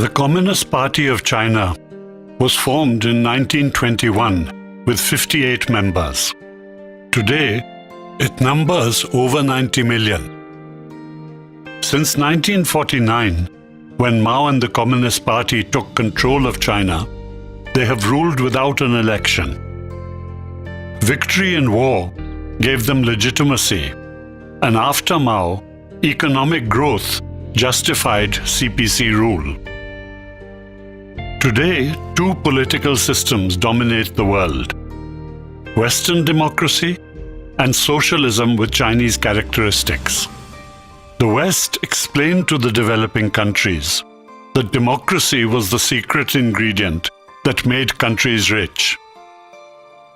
The Communist Party of China was formed in 1921 with 58 members. Today, it numbers over 90 million. Since 1949, when Mao and the Communist Party took control of China, they have ruled without an election. Victory in war gave them legitimacy, and after Mao, economic growth justified CPC rule. Today, two political systems dominate the world: Western democracy and socialism with Chinese characteristics. The West explained to the developing countries that democracy was the secret ingredient that made countries rich.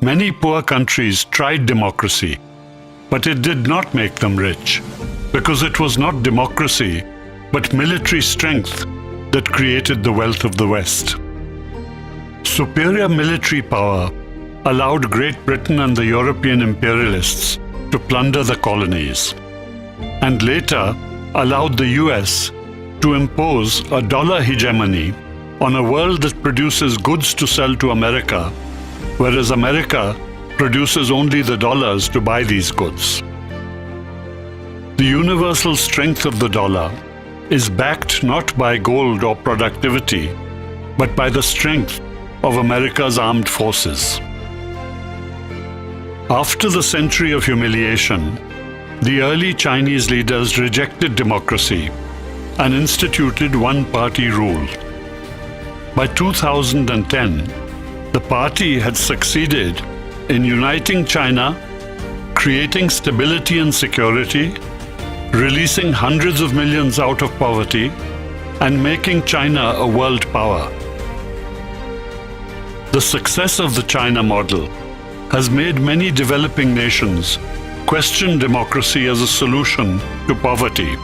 Many poor countries tried democracy, but it did not make them rich, because it was not democracy, but military strength that created the wealth of the West. Superior military power allowed Great Britain and the European imperialists to plunder the colonies, and later allowed the US to impose a dollar hegemony on a world that produces goods to sell to America, whereas America produces only the dollars to buy these goods. The universal strength of the dollar is backed not by gold or productivity, but by the strength of America's armed forces. After the century of humiliation, the early Chinese leaders rejected democracy and instituted one-party rule. By 2010, the party had succeeded in uniting China, creating stability and security, releasing hundreds of millions out of poverty, and making China a world power. The success of the China model has made many developing nations question democracy as a solution to poverty,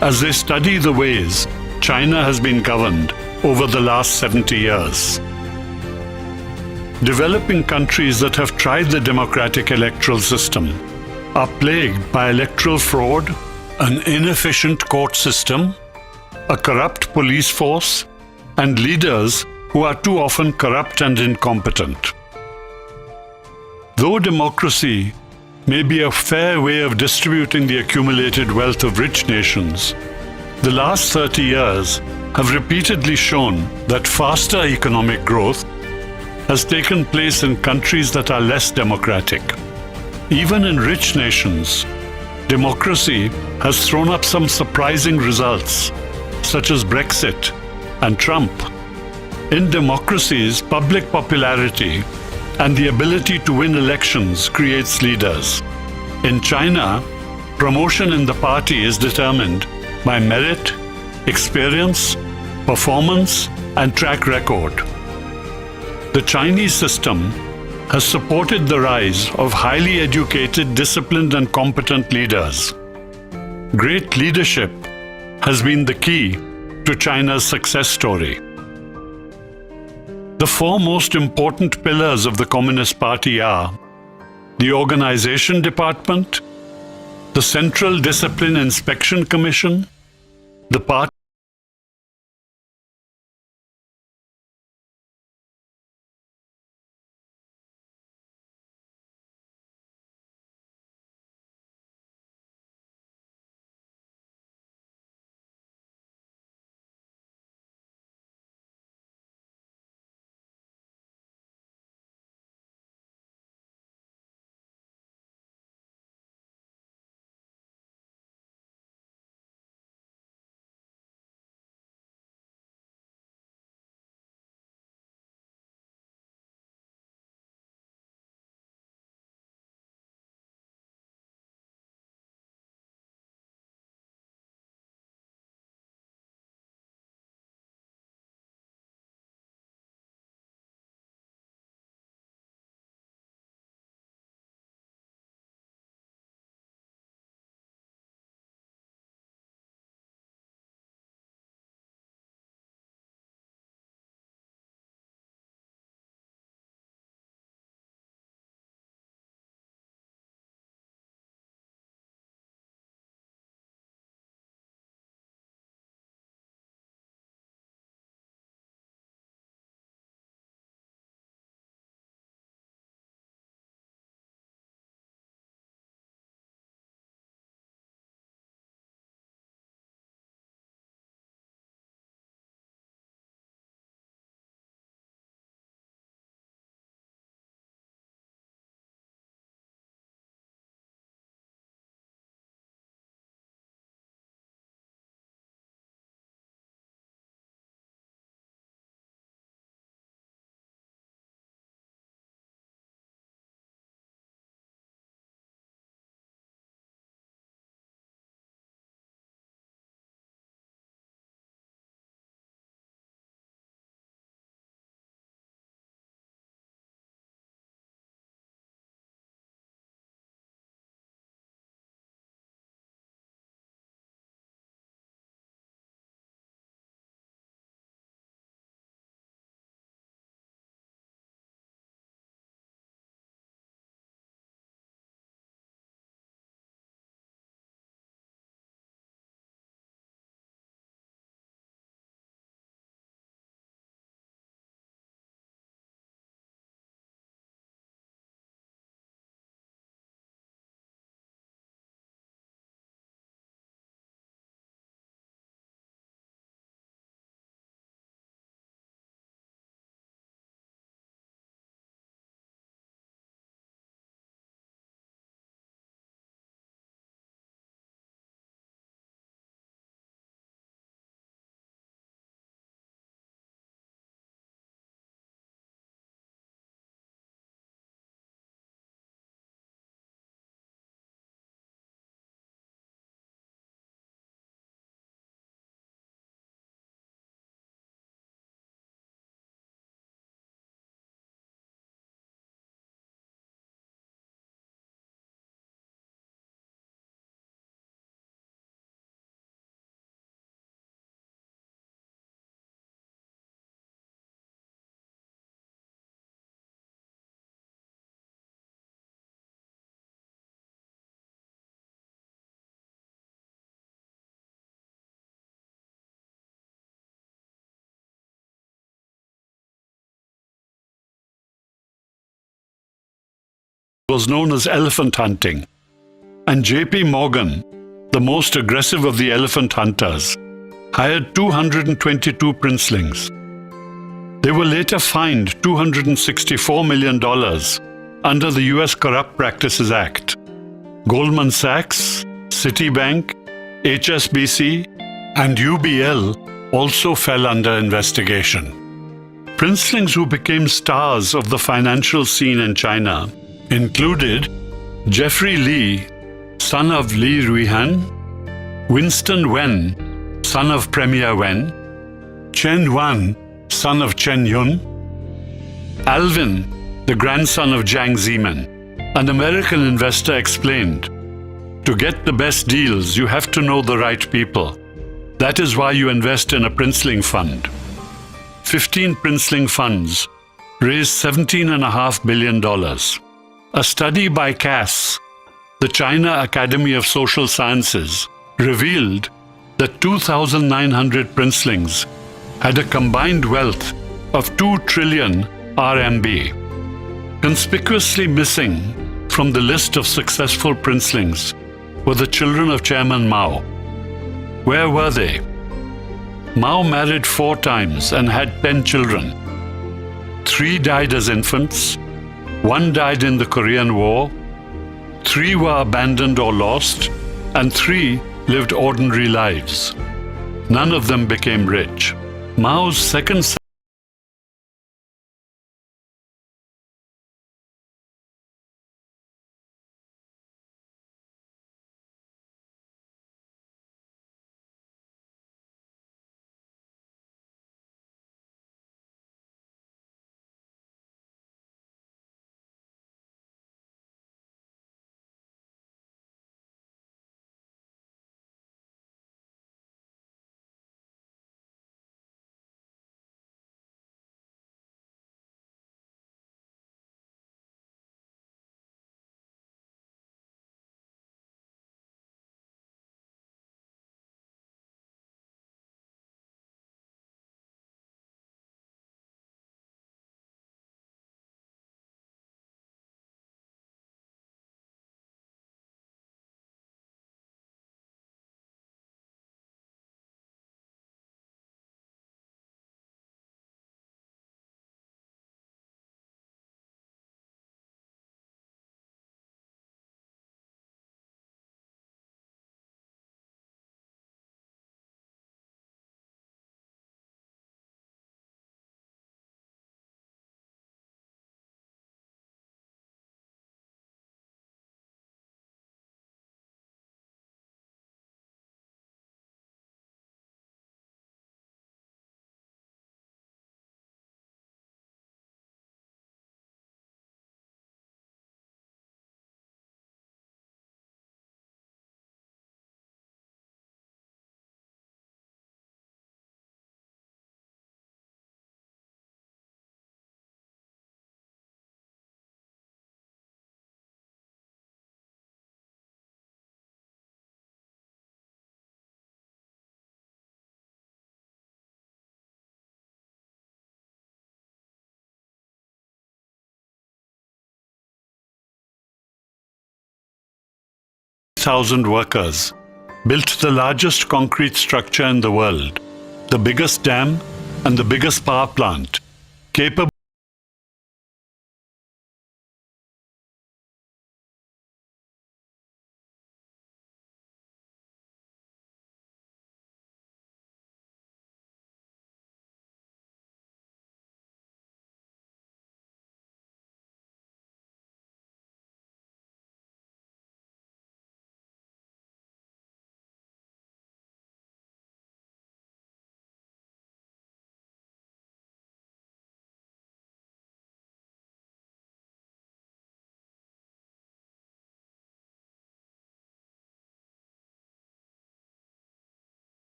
as they study the ways China has been governed over the last 70 years. Developing countries that have tried the democratic electoral system are plagued by electoral fraud, an inefficient court system, a corrupt police force, and leaders who are too often corrupt and incompetent. Though democracy may be a fair way of distributing the accumulated wealth of rich nations, the last 30 years have repeatedly shown that faster economic growth has taken place in countries that are less democratic. Even in rich nations, democracy has thrown up some surprising results, such as Brexit and Trump. In democracies, public popularity and the ability to win elections creates leaders. In China, promotion in the party is determined by merit, experience, performance, and track record. The Chinese system has supported the rise of highly educated, disciplined, and competent leaders. Great leadership has been the key to China's success story. The four most important pillars of the Communist Party are the Organization Department, the Central Discipline Inspection Commission, the party was known as elephant hunting. And J.P. Morgan, the most aggressive of the elephant hunters, hired 222 princelings. They were later fined $264 million under the U.S. Corrupt Practices Act. Goldman Sachs, Citibank, HSBC, and UBL also fell under investigation. Princelings who became stars of the financial scene in China included Jeffrey Li, son of Li Ruihan, Winston Wen, son of Premier Wen, Chen Wan, son of Chen Yun, Alvin, the grandson of Jiang Zemin. An American investor explained, "To get the best deals, you have to know the right people. That is why you invest in a princeling fund." 15 princeling funds raised $17.5 billion. A study by CAS, the China Academy of Social Sciences, revealed that 2,900 princelings had a combined wealth of 2 trillion RMB. Conspicuously missing from the list of successful princelings were the children of Chairman Mao. Where were they? Mao married 4 times and had 10 children. 3 died as infants, 1 died in the Korean War, 3 were abandoned or lost, and 3 lived ordinary lives. None of them became rich. Mao's second son, thousand workers, built the largest concrete structure in the world, the biggest dam and the biggest power plant, capable